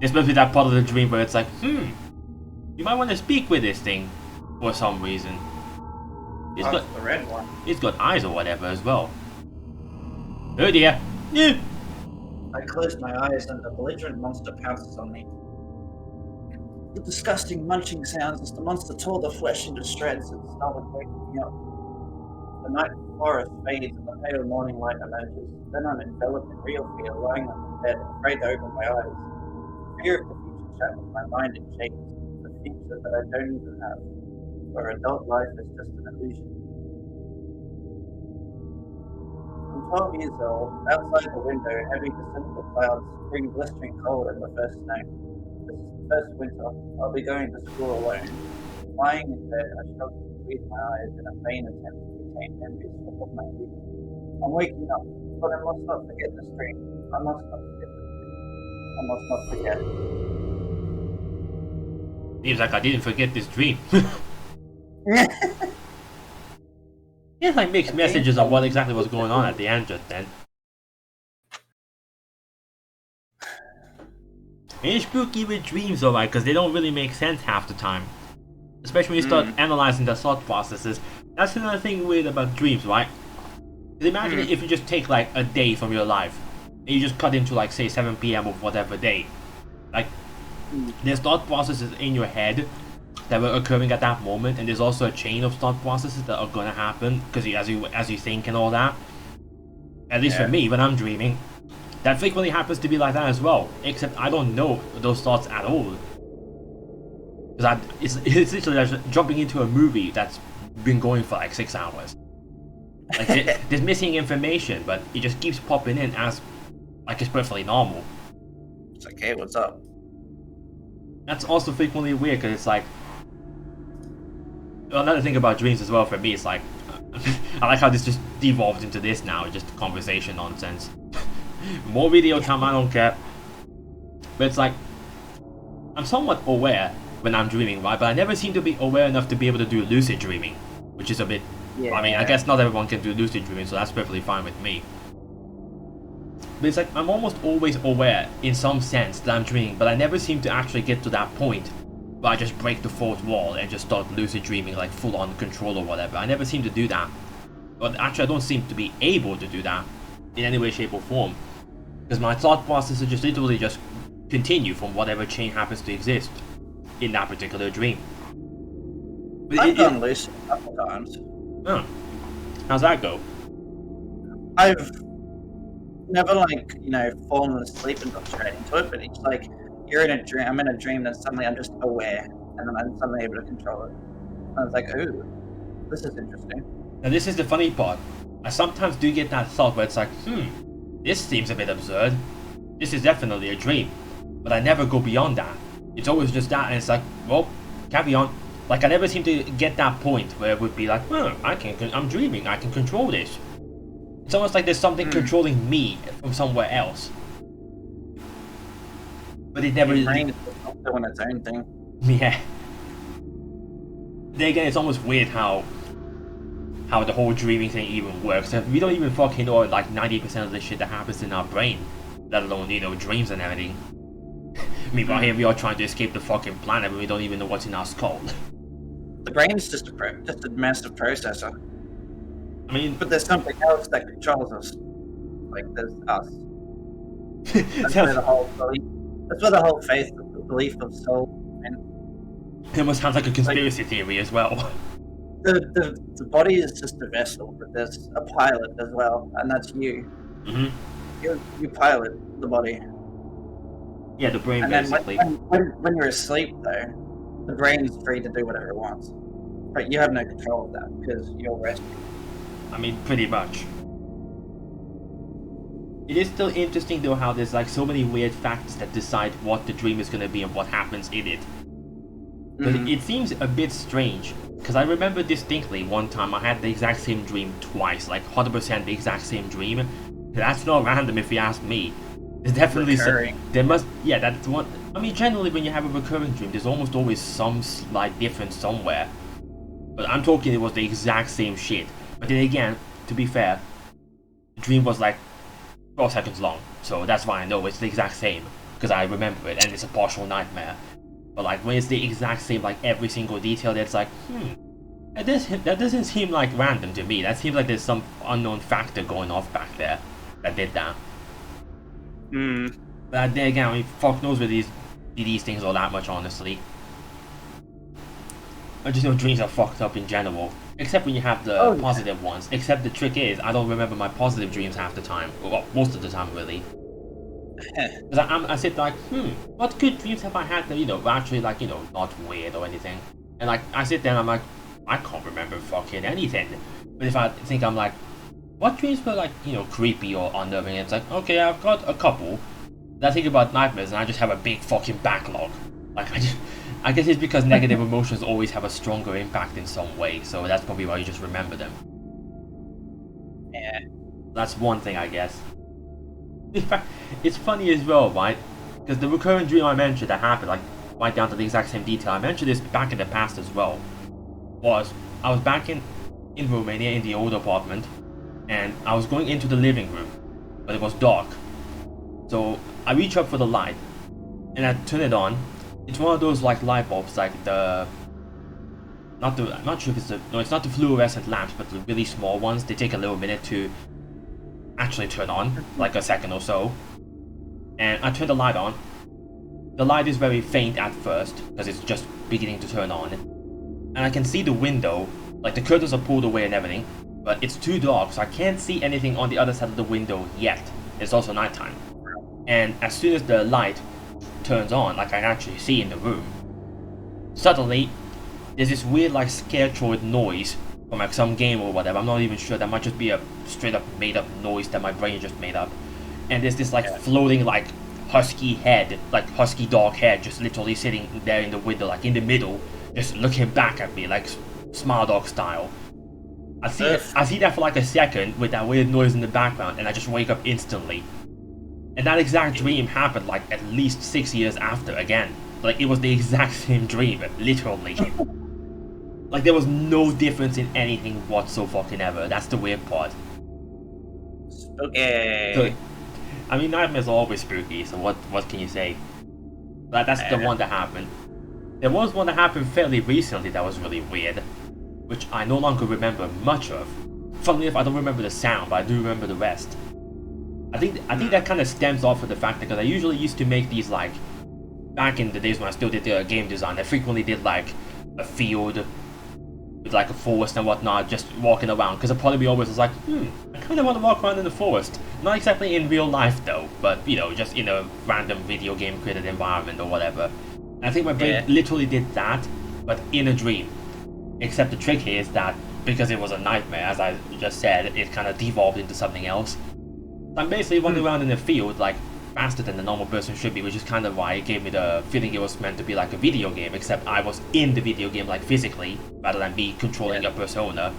A: This must be that part of the dream where it's like, you might want to speak with this thing for some reason. It's got
B: the red one.
A: It's got eyes or whatever as well. Oh dear. Yeah.
B: I closed my eyes and the belligerent monster pounces on me. The disgusting munching sounds as the monster tore the flesh into shreds and started waking me up. The night forest fades and the pale morning light emerges. Then I'm enveloped in real fear, lying on my bed, afraid to open my eyes. Fear of the future shatters my mind in shapes. The future that I don't even have, where adult life is just an illusion. I'm 12 years old. Outside the window, heavy December clouds bring blistering cold and the first snow. This is the first winter. I'll be going to school alone. Lying in bed, I struggle to read my eyes in a vain attempt to retain memories of my youth. I'm waking up, but I must not forget this dream. I must not forget this dream. I must not forget.
A: Seems like I didn't forget this dream. It's like mixed messages on what exactly was going on at the end just then. It's spooky with dreams alright, because they don't really make sense half the time. Especially when you start analyzing the thought processes That's another thing weird about dreams, right? 'Cause imagine if you just take like a day from your life, and you just cut into like say 7 p.m. of whatever day. Like, there's thought processes in your head that were occurring at that moment, and there's also a chain of thought processes that are gonna happen because as you think and all that. At least for me, when I'm dreaming, that frequently happens to be like that as well. Except I don't know those thoughts at all. Because it's literally like jumping into a movie that's been going for like 6 hours. Like there's missing information, but it just keeps popping in as like it's perfectly normal.
B: It's like, hey, what's up?
A: That's also frequently weird because it's like another thing about dreams as well for me. It's like I like how this just devolved into this now, just conversation nonsense. More video time, I don't care. But it's like I'm somewhat aware when I'm dreaming, right? But I never seem to be aware enough to be able to do lucid dreaming, which is a bit.
B: Yeah.
A: I mean, I guess not everyone can do lucid dreaming, so that's perfectly fine with me. But it's like I'm almost always aware, in some sense, that I'm dreaming, but I never seem to actually get to that point where I just break the fourth wall and just start lucid dreaming, like full-on control or whatever. I never seem to do that. But actually, I don't seem to be able to do that in any way, shape, or form. Because my thought processes just literally just continue from whatever chain happens to exist in that particular dream. But
B: I've done lucid a couple times.
A: Oh. How's that go?
B: I've never fallen asleep and gone straight into it, but it's like you're in a dream. I'm in a dream, then suddenly I'm just aware, and then I'm suddenly able to control it. And I was like, ooh, this is interesting.
A: Now this is the funny part. I sometimes do get that thought where it's like, this seems a bit absurd. This is definitely a dream. But I never go beyond that. It's always just that, and it's like, well, carry on. Like, I never seem to get that point where it would be like, I'm dreaming, I can control this. It's almost like there's something controlling me from somewhere else. But it never...
B: Your brain is doing its own thing.
A: Yeah. Then again, it's almost weird how the whole dreaming thing even works. We don't even fucking know like 90% of the shit that happens in our brain, let alone, dreams and everything. Meanwhile, here we are trying to escape the fucking planet, but we don't even know what's in our skull.
B: The brain's just a massive processor.
A: I mean,
B: but there's something else that controls us. Like there's us. That's where the whole belief. That's where the whole faith, the belief of soul, and
A: it almost sounds like a conspiracy theory as well.
B: The body is just a vessel, but there's a pilot as well, and that's you. You pilot the body.
A: Yeah, the brain
B: and
A: basically.
B: Then when you're asleep, though, the brain's free to do whatever it wants. But you have no control of that because you're resting.
A: I mean, pretty much. It is still interesting though how there's like so many weird facts that decide what the dream is going to be and what happens in it. But it seems a bit strange, because I remember distinctly one time I had the exact same dream twice, like 100% the exact same dream. That's not random if you ask me. There's definitely that's one. I mean, generally when you have a recurring dream, there's almost always some slight difference somewhere. But I'm talking it was the exact same shit. But then again, to be fair, the dream was like 12 seconds long, so that's why I know it's the exact same, because I remember it and it's a partial nightmare. But like when it's the exact same, like every single detail, that's like, that doesn't seem like random to me. That seems like there's some unknown factor going off back there that did that. But then again, I mean, fuck knows where these things are that much, honestly. I just know dreams are fucked up in general. Except when you have the positive ones. Except the trick is, I don't remember my positive dreams half the time. Well, most of the time, really. Because I sit like, what good dreams have I had that, were actually, like, not weird or anything. And, like, I sit there and I'm like, I can't remember fucking anything. But if I think I'm like, what dreams were, like, creepy or unnerving? It's like, okay, I've got a couple. Then I think about nightmares and I just have a big fucking backlog. Like, I guess it's because negative emotions always have a stronger impact in some way, so that's probably why you just remember them.
B: Yeah.
A: That's one thing, I guess. In fact, it's funny as well, right? Because the recurring dream I mentioned that happened, like, right down to the exact same detail, I mentioned this back in the past as well, I was back in Romania in the old apartment, and I was going into the living room, but it was dark. So I reach up for the light, and I turn it on. It's one of those like light bulbs, like the I'm not sure if it's no, it's not the fluorescent lamps, but the really small ones. They take a little minute to actually turn on, like a second or so. And I turn the light on. The light is very faint at first, because it's just beginning to turn on. And I can see the window, like the curtains are pulled away and everything, but it's too dark, so I can't see anything on the other side of the window yet. It's also nighttime. And as soon as the light turns on, like I can actually see in the room, suddenly there's this weird like scaretroid noise from like some game or whatever. I'm not even sure. That might just be a straight up made up noise that my brain just made up. And there's this like floating like husky head, like husky dog head, just literally sitting there in the window, like in the middle, just looking back at me like smile dog style. I see that for like a second with that weird noise in the background, and I just wake up instantly. And that exact dream happened like at least 6 years after again. Like it was the exact same dream, literally. Like there was no difference in anything whatsoever. That's the weird part.
B: Okay.
A: So, I mean, nightmares are always spooky, so what can you say? But that's the one that happened. There was one that happened fairly recently that was really weird, which I no longer remember much of. Funnily enough, I don't remember the sound, but I do remember the rest. I think that kind of stems off of the fact that because I usually used to make these like back in the days when I still did game design, I frequently did like a field with like a forest and whatnot, just walking around. Because a part of me always was like, I kind of want to walk around in the forest. Not exactly in real life though, but you know, just in a random video game created environment or whatever. And I think my brain literally did that, but in a dream. Except the trick here is that because it was a nightmare, as I just said, it kind of devolved into something else. I'm basically running around in the field like faster than the normal person should be, which is kind of why it gave me the feeling it was meant to be like a video game, except I was in the video game like physically, rather than me controlling a persona.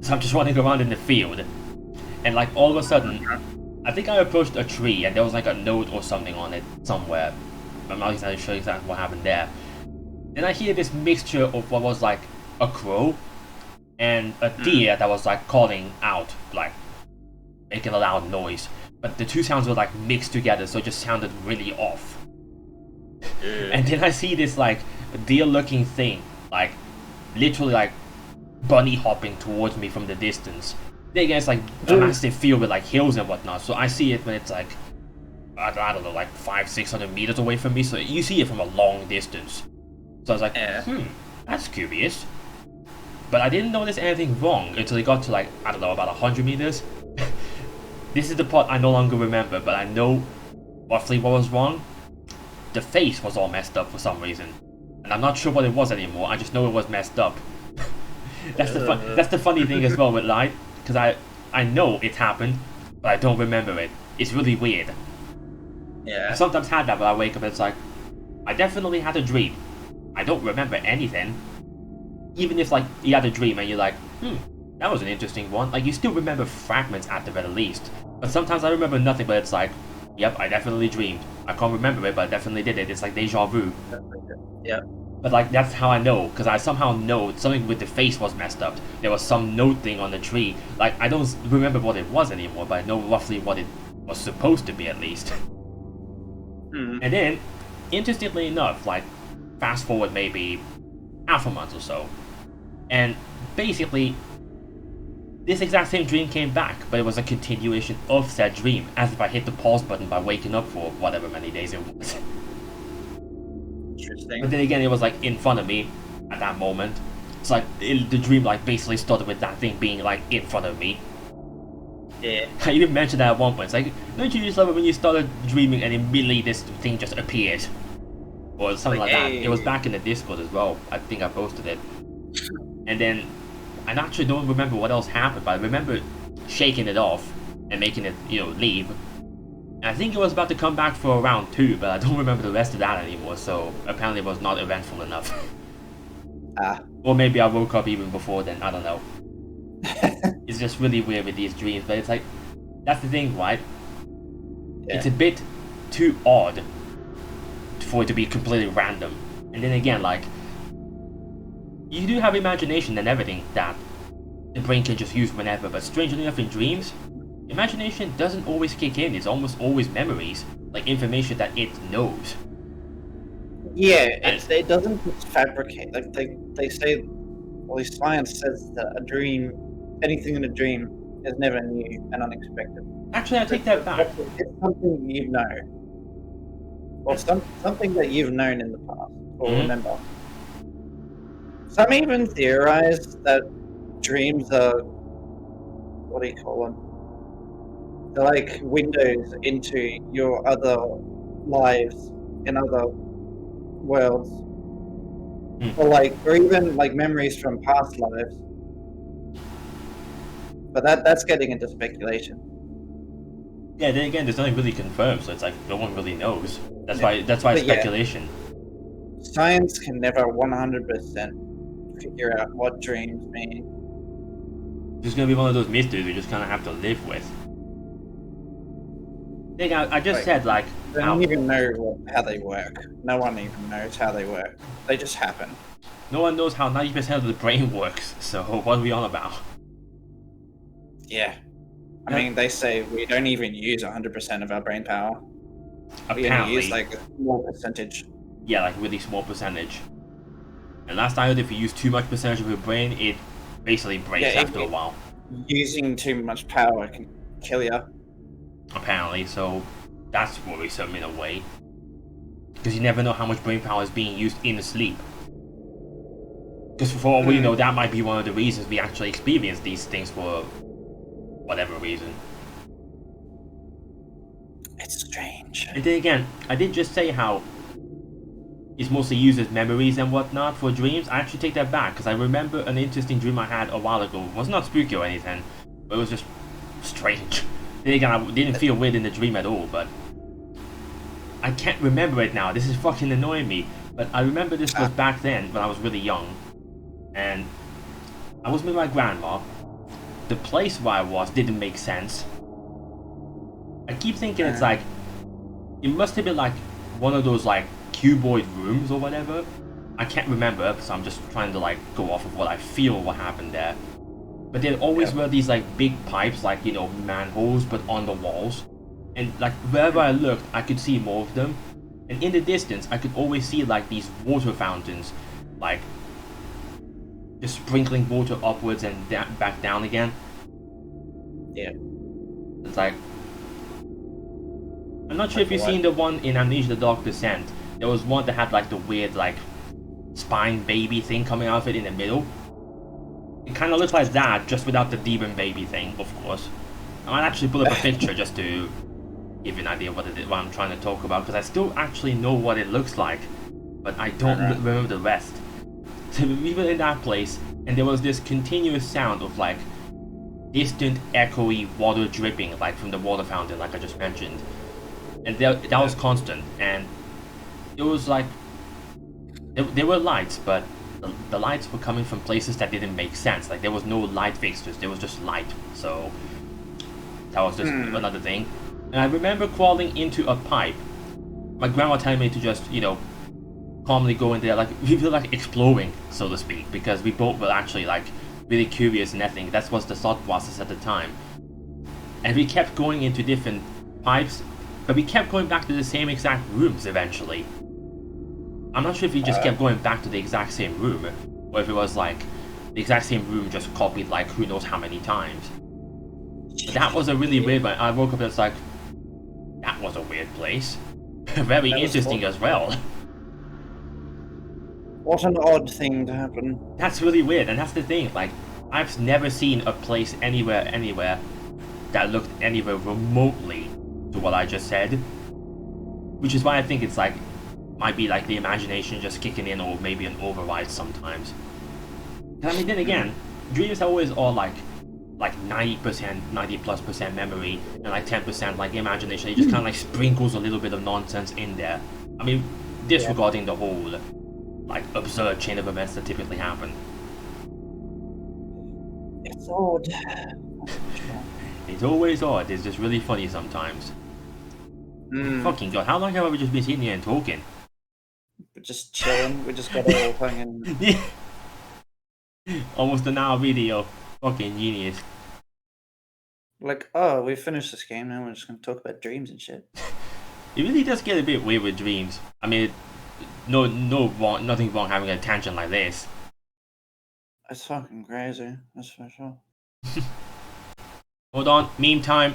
A: So I'm just running around in the field, and like all of a sudden, I think I approached a tree and there was like a note or something on it somewhere. I'm not exactly sure exactly what happened there. Then I hear this mixture of what was like a crow and a deer that was like calling out, like making a loud noise. But the two sounds were like mixed together, so it just sounded really off. And then I see this like deer-looking thing, like literally like bunny hopping towards me from the distance. Then again, it's like a massive field with like hills and whatnot, so I see it when it's like I don't know, like 500-600 meters away from me. So you see it from a long distance. So I was like, that's curious. But I didn't notice anything wrong until it got to like, I don't know, about 100 meters. This is the part I no longer remember, but I know roughly what was wrong. The face was all messed up for some reason. And I'm not sure what it was anymore, I just know it was messed up. That's the funny thing as well with light, because I know it happened, but I don't remember it. It's really weird.
B: Yeah.
A: I sometimes had that, but I wake up and it's like, I definitely had a dream. I don't remember anything. Even if like you had a dream and you're like, that was an interesting one. Like you still remember fragments at the very least. But sometimes I remember nothing, but it's like, yep, I definitely dreamed. I can't remember it, but I definitely did it. It's like deja vu.
B: Yeah.
A: But like that's how I know, because I somehow know something with the face was messed up. There was some note thing on the tree. Like I don't remember what it was anymore, but I know roughly what it was supposed to be at least. And then, interestingly enough, like fast forward maybe half a month or so, and basically this exact same dream came back, but it was a continuation of said dream, as if I hit the pause button by waking up for whatever many days it was.
B: Interesting.
A: But then again, it was like in front of me at that moment. It's like the dream like basically started with that thing being like in front of me.
B: Yeah.
A: I even mentioned that at one point. It's like, don't you just love it when you started dreaming and immediately this thing just appeared? Or something like that. It was back in the Discord as well. I think I posted it. And then, I actually don't remember what else happened, but I remember shaking it off and making it, leave. And I think it was about to come back for round 2, but I don't remember the rest of that anymore, so apparently it was not eventful enough. Or maybe I woke up even before then, I don't know. It's just really weird with these dreams, but it's like, that's the thing, right? Yeah. It's a bit too odd for it to be completely random. And then again, like, you do have imagination and everything that the brain can just use whenever, but strangely enough in dreams, imagination doesn't always kick in. It's almost always memories, like information that it knows.
B: Yeah, it doesn't just fabricate. Like they say, Well, science says that a dream, anything in a dream, is never new and unexpected.
A: Actually, I take that back.
B: It's something you know, or something that you've known in the past or remember. Some even theorize that dreams are, what do you call them? They're like windows into your other lives in other worlds, or even like memories from past lives. But that's getting into speculation.
A: Yeah, then again, there's nothing really confirmed, so it's like no one really knows. That's why it's speculation.
B: Yeah, science can never 100% figure out what dreams mean.
A: It's gonna be one of those mysteries we just kind of have to live with. I just said like
B: they don't even know how they work. No one even knows how they work. They just happen.
A: No one knows how 90% of the brain works. So what are we on about?
B: Yeah. I mean, they say we don't even use 100% of our brain power.
A: Apparently,
B: we only use like a small percentage.
A: Yeah, like really small percentage. And last I heard, if you use too much percentage of your brain, it basically breaks after a while.
B: Using too much power can kill you.
A: Apparently, so that's worrisome in a way. Because you never know how much brain power is being used in sleep. Because for all we know, that might be one of the reasons we actually experience these things for whatever reason.
B: It's strange.
A: And then again, I did just say how it's mostly used as memories and whatnot for dreams. I actually take that back, because I remember an interesting dream I had a while ago. It was not spooky or anything, but it was just strange. Then again, I didn't feel weird in the dream at all, but I can't remember it now. This is fucking annoying me. But I remember this was back then when I was really young, and I was with my grandma. The place where I was didn't make sense. I keep thinking it's like, it must have been like one of those like cuboid rooms or whatever. I can't remember, so I'm just trying to like go off of what I feel what happened there. But there always were these like big pipes, like, you know, manholes, but on the walls. And like wherever I looked, I could see more of them. And in the distance, I could always see like these water fountains, like just sprinkling water upwards and back down again.
B: Yeah.
A: It's like, I'm not sure if you've seen the one in Amnesia: The Dark Descent. There was one that had like the weird like spine baby thing coming out of it in the middle. It kind of looks like that, just without the demon baby thing, of course. I might actually pull up a picture just to give you an idea of what I'm trying to talk about, because I still actually know what it looks like, but I don't remember the rest. So we were in that place, and there was this continuous sound of like distant, echoey water dripping, like from the water fountain, like I just mentioned. And that was constant, and it was like there were lights, but the lights were coming from places that didn't make sense. Like there was no light fixtures, there was just light. So that was just another thing. And I remember crawling into a pipe. My grandma telling me to just, you know, calmly go in there, like we were like exploring, so to speak, because we both were actually like really curious and everything. That was the thought process at the time. And we kept going into different pipes, but we kept going back to the same exact rooms eventually. I'm not sure if we just kept going back to the exact same room, or if it was like the exact same room just copied like who knows how many times. But that was a really weird one. I woke up and it's like, that was a weird place. Very interesting as well.
B: What an odd thing to happen.
A: That's really weird, and that's the thing, like, I've never seen a place anywhere that looked anywhere remotely to what I just said. Which is why I think it's like, might be like the imagination just kicking in, or maybe an override sometimes. And I mean, then again, dreams are always all like 90%, 90+% memory, and like 10% like imagination. It just kind of like sprinkles a little bit of nonsense in there. I mean, disregarding the whole like absurd chain of events that typically happen.
B: It's odd.
A: It's always odd. It's just really funny sometimes. Fucking god, how long have we just been sitting here and talking?
B: We're just chilling. We just got all hanging.
A: Yeah. Almost an hour video. Fucking genius.
B: Like, oh, we finished this game, now we're just gonna talk about dreams and shit.
A: It really does get a bit weird with dreams. I mean, nothing wrong having a tangent like this.
B: It's fucking crazy. That's for sure.
A: Hold on, meme time.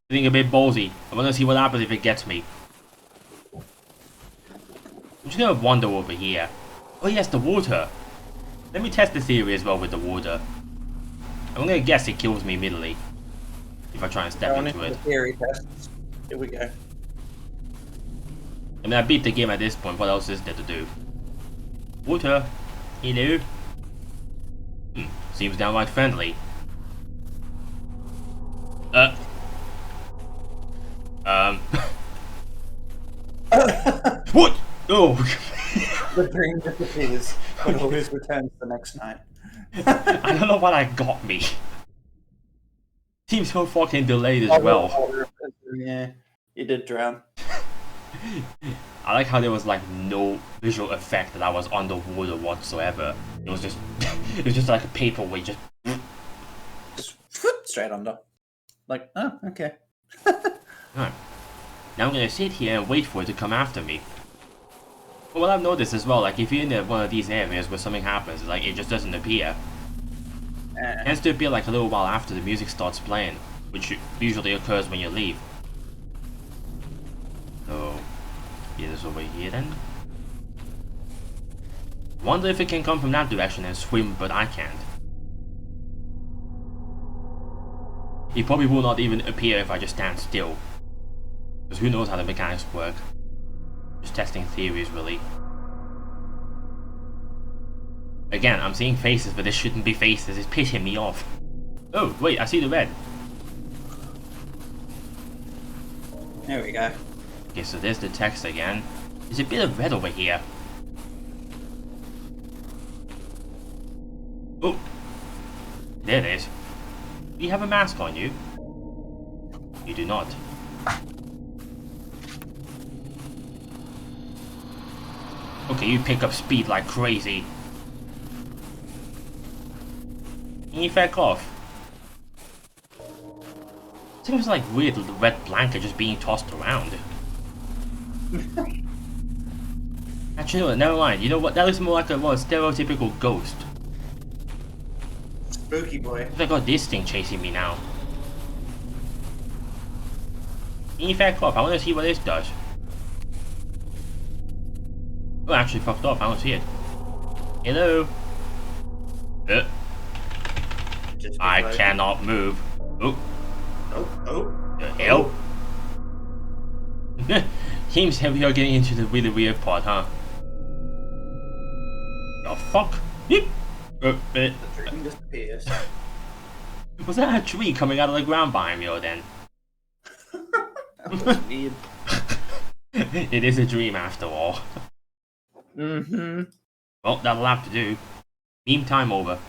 A: Feeling a bit ballsy. I wanna see what happens if it gets me. I'm just gonna wander over here. Oh yes, the water. Let me test the theory as well with the water. I'm gonna guess it kills me immediately if I try and step
B: Going
A: into
B: into
A: it.
B: the theory tests. Here we go.
A: I mean, I beat the game at this point. What else is there to do? Water. Hello. Seems downright friendly. What? Oh.
B: The dream disappears, but always returns the next night.
A: I don't know what that got me. Seems so fucking delayed as well.
B: Yeah, you did drown.
A: I like how there was like no visual effect that I was underwater whatsoever. It was just, it was just like a paperweight, just.
B: Just straight under. Like, oh, okay.
A: Alright. Now I'm gonna sit here and wait for it to come after me. But what I've noticed as well, like if you're in one of these areas where something happens, like it just doesn't appear. It tends to appear like a little while after the music starts playing, which usually occurs when you leave. So, it is over here then. Wonder if it can come from that direction and swim, but I can't. It probably will not even appear if I just stand still. Because who knows how the mechanics work. Just testing theories, really. Again, I'm seeing faces, but this shouldn't be faces. It's pissing me off. Oh, wait, I see the red.
B: There we go.
A: Okay, so there's the text again. There's a bit of red over here. Oh! There it is. Do you have a mask on you? You do not. Okay, you pick up speed like crazy. Can you back off? Seems like weird, the red blanket just being tossed around. Actually, no, never mind. You know what? That looks more like a stereotypical ghost.
B: Spooky boy.
A: I got this thing chasing me now. Can you back off? I want to see what this does. Oh, I actually fucked off. I don't see it. Hello? I cannot move. Oh.
B: Oh.
A: The hell? Seems that we are getting into the really weird part, huh? The fuck?
B: The dream disappears.
A: Was that a tree coming out of the ground behind me or then?
B: That was weird.
A: It is a dream after all.
B: Mm-hmm.
A: Well, that'll have to do. Meme time over.